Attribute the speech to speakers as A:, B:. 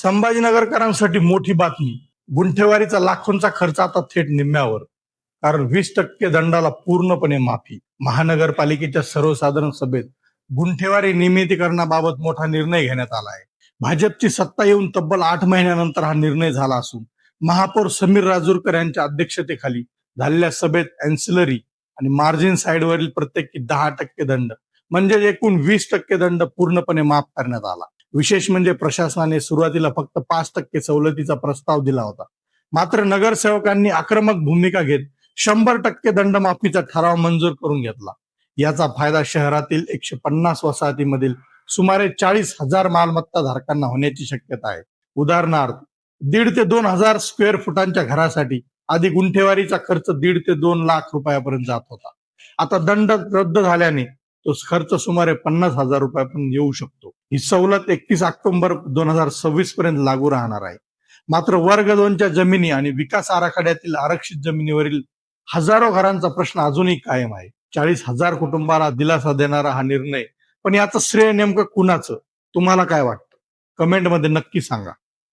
A: संभाजीनगरकरांसाठी मोठी बातमी. गुंठेवारीचा लाखोंचा खर्च आता थेट निम्म्यावर. कारण 20% दंडाला पूर्णपणे माफी. महानगरपालिकेच्या सर्वसाधारण सभेत गुंठेवारी नियमितीकरणाबाबत मोठा निर्णय घेण्यात आला आहे. भाजपची सत्ता येऊन तब्बल 8 महिन्यानंतर हा निर्णय झाला असून महापौर समीर राजूरकर यांच्या अध्यक्षतेखाली झालेल्या सभेत अँसिलरी आणि मार्जिन साईडवरील प्रत्येकी 10% दंड म्हणजे एकूण 20% दंड पूर्णपणे माफ करण्यात आला. विशेष म्हणजे प्रशासनाने सुरुवातीला फक्त 5% सवलतीचा प्रस्ताव दिला होता. मात्र नगरसेवकांनी आक्रमक भूमिका घेत 100% दंडमाफीचा ठराव मंजूर करून घेतला. याचा फायदा शहरातील 150 वसाहतीमधील सुमारे 40,000 मालमत्ता धारकांना होण्याची शक्यता आहे. उदाहरणार्थ 1.5 ते 2,000 स्क्वेअर फुटांच्या घरासाठी आधी गुंठेवारीचा खर्च 1.5 ते 2 लाख रुपयापर्यंत जात होता. आता दंड रद्द झाल्याने तो खर्च सुमारे 50,000 रुपयापर्यंत येऊ शकतो. ही सवलत 31 ऑक्टोबर 2026 पर्यंत लागू राहणार आहे. मात्र वर्ग 2च्या जमिनी आणि विकास आराखड्यातील आरक्षित जमिनीवरील हजारो घरांचा प्रश्न अजूनही कायम आहे. 40,000 कुटुंबाला दिलासा देणारा हा निर्णय, पण याचं श्रेय नेमकं कुणाचं? तुम्हाला काय वाटतं? कमेंटमध्ये नक्की सांगा.